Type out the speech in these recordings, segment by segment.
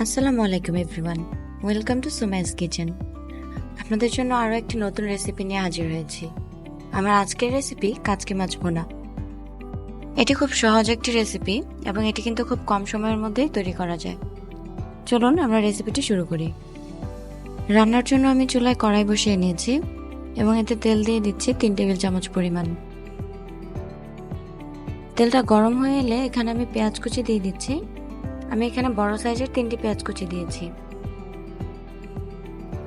আসসালামু আলাইকুম everyone, welcome to Sumai's kitchen. আপনাদের জন্য আরও একটি নতুন রেসিপি নিয়ে হাজির হয়েছি। আমার আজকের রেসিপি কাচকি মাছ ভুনা। এটি খুব সহজ একটি রেসিপি এবং এটি কিন্তু খুব কম সময়ের মধ্যেই তৈরি করা যায়। চলুন আমরা রেসিপিটি শুরু করি। রান্নার জন্য আমি চুলায় কড়াই বসিয়ে নিয়েছি এবং এতে তেল দিয়ে দিচ্ছি 3 টেবিল চামচ পরিমাণ। তেলটা গরম হয়ে এলে এখানে আমি পেঁয়াজ কুচি দিয়ে দিচ্ছি। আমি এখানে বড় সাইজের 3টি পেঁয়াজ কুচি দিয়েছি।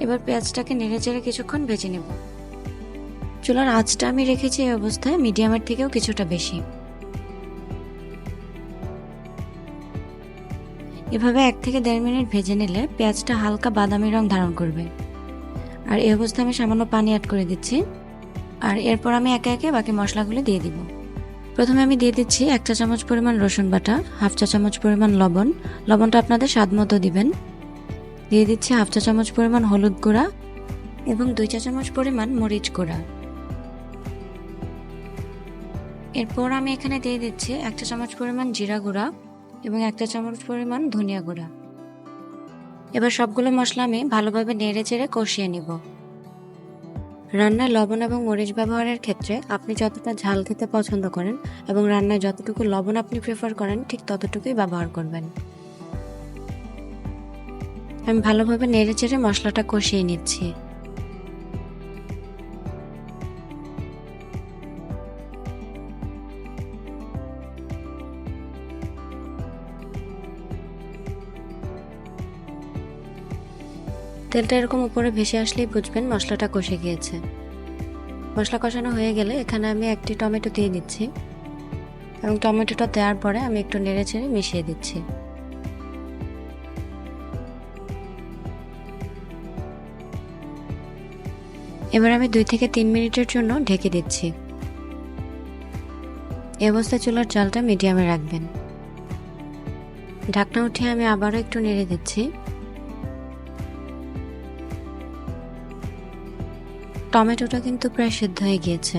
এবার পেঁয়াজটাকে নেড়েচেড়ে কিছুক্ষণ ভেজে নেব। চুলার আঁচটা আমি রেখেছি এই অবস্থায় মিডিয়ামের থেকেও কিছুটা বেশি। এভাবে 1 থেকে 1.5 মিনিট ভেজে নিলে পেঁয়াজটা হালকা বাদামি রং ধারণ করবে। আর এই অবস্থায় আমি সামান্য পানি অ্যাড করে দিচ্ছি। আর এরপর আমি একে একে বাকি মশলাগুলো দিয়ে দিব। প্রথমে আমি দিয়ে দিচ্ছি 1 চা চামচ পরিমাণ রসুন বাটা, 1/2 চা চামচ পরিমাণ লবণ। লবণটা আপনাদের স্বাদ মতো দিবেন। দিয়ে দিচ্ছি 1/2 চা চামচ পরিমাণ হলুদ গুঁড়া এবং 2 চা চামচ পরিমাণ মরিচ গুঁড়া। এরপর আমি এখানে দিয়ে দিচ্ছি 1 চা চামচ পরিমাণ জিরা গুঁড়া এবং 1 চা চামচ পরিমাণ ধনিয়া গুঁড়া। এবার সবগুলো মশলা আমি ভালোভাবে নেড়ে চেড়ে কষিয়ে নিব। রান্নায় লবণ এবং মরিচ ব্যবহারের ক্ষেত্রে আপনি যতটা ঝাল খেতে পছন্দ করেন এবং রান্নায় যতটুকু লবণ আপনি প্রেফার করেন ঠিক ততটুকুই ব্যবহার করবেন। আমি ভালোভাবে নেড়ে চেড়ে মশলাটা কষিয়ে নিচ্ছি। তেলটা এরকম উপরে ভেসে আসলেই বুঝবেন মশলাটা কষে গিয়েছে। মশলা কষানো হয়ে গেলে এখানে আমি একটি টমেটো দিয়ে দিচ্ছি এবং টমেটোটা দেওয়ার পরে আমি একটু নেড়ে চেড়ে মিশিয়ে দিচ্ছি। এবার আমি 2 থেকে 3 মিনিটের জন্য ঢেকে দিচ্ছি। এই অবস্থায় চুলার জালটা মিডিয়ামে রাখবেন। ঢাকনা উঠিয়ে আমি আবারও একটু নেড়ে দিচ্ছি। টমেটোটা কিন্তু প্রায় সিদ্ধ হয়ে গিয়েছে।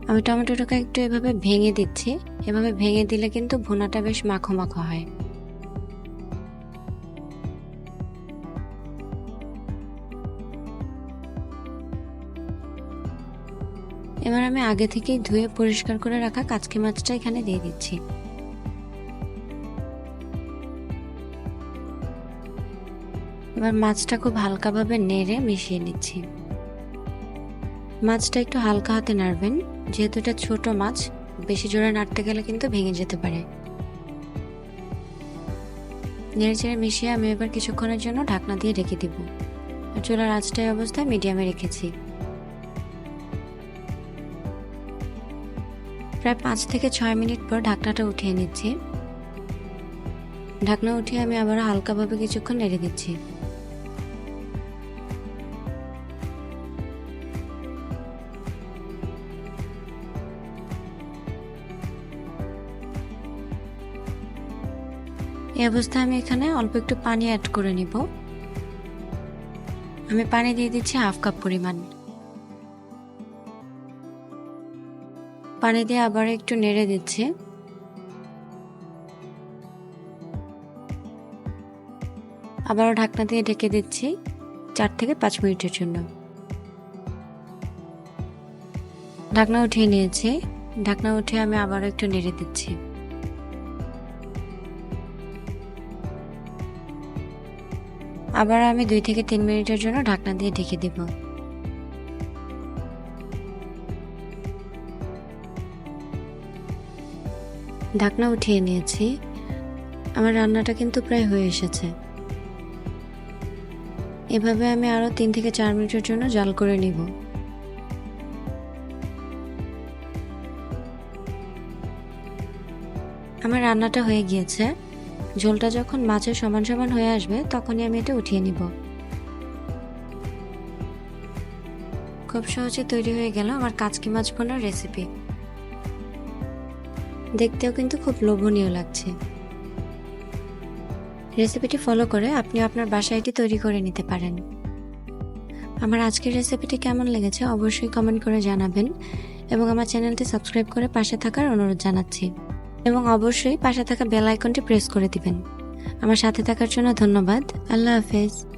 আমি টমেটোটাকে একটু এভাবে ভেঙে দিচ্ছি। এভাবে ভেঙে দিলে কিন্তু ভুনাটা বেশ মাখো মাখো হয়। এবার আমি আগে থেকেই ধুয়ে পরিষ্কার করে রাখা কাচকি মাছটা এখানে দিয়ে দিচ্ছি। এবার মাছটা খুব হালকাভাবে নেড়ে মিশিয়ে নিচ্ছি। মাছটা একটু হালকা হাতে নাড়বেন, যেহেতু এটা ছোট মাছ, বেশি জোরে নাড়তে গেলে কিন্তু ভেঙে যেতে পারে। নেড়েচেড়ে মিশিয়ে আমি এবার কিছুক্ষণের জন্য ঢাকনা দিয়ে রেখে দিব। আর চুলার আঁচটা এই অবস্থায় মিডিয়ামে রেখেছি। প্রায় 5 থেকে 6 মিনিট পর ঢাকনাটা উঠিয়ে নিচ্ছি। ঢাকনা উঠিয়ে আমি আবার হালকাভাবে কিছুক্ষণ নেড়ে দিচ্ছি। এই অবস্থায় আমি এখানে অল্প একটু পানি অ্যাড করে নিব। আমি পানি দিয়ে দিচ্ছি 1/2 কাপ পরিমাণ। পানি দিয়ে আবার একটু নেড়ে দিচ্ছি। আবারও ঢাকনা দিয়ে ঢেকে দিচ্ছি 4 থেকে 5 মিনিটের জন্য। ঢাকনা উঠিয়ে নিয়েছি। ঢাকনা উঠিয়ে আমি আবারও একটু নেড়ে দিচ্ছি। আবার আমি 2 থেকে 3 মিনিটের জন্য ঢাকনা দিয়ে ঢেকে দেব। ঢাকনা উঠিয়ে নিয়েছি। আমার রান্নাটা কিন্তু প্রায় হয়ে এসেছে। এভাবে আমি আরো 3 থেকে 4 মিনিটের জন্য জাল করে নিব। আমার রান্নাটা হয়ে গিয়েছে। ঝোলটা যখন মাছের সমান সমান হয়ে আসবে তখনই আমি এটা উঠিয়ে নিব। খুব সহজে তৈরি হয়ে গেল আমার কাচকি মাছ ভুনার রেসিপি। দেখতেও কিন্তু খুব লোভনীয় লাগছে। রেসিপিটি ফলো করে আপনি আপনার বাসায় এটি তৈরি করে নিতে পারেন। আমার আজকের রেসিপিটি কেমন লেগেছে অবশ্যই কমেন্ট করে জানাবেন এবং আমার চ্যানেলটি সাবস্ক্রাইব করে পাশে থাকার অনুরোধ জানাচ্ছি এবং অবশ্যই পাশে থাকা বেল আইকনটি প্রেস করে দিবেন। আমার সাথে থাকার জন্য ধন্যবাদ। আল্লাহ হাফেজ।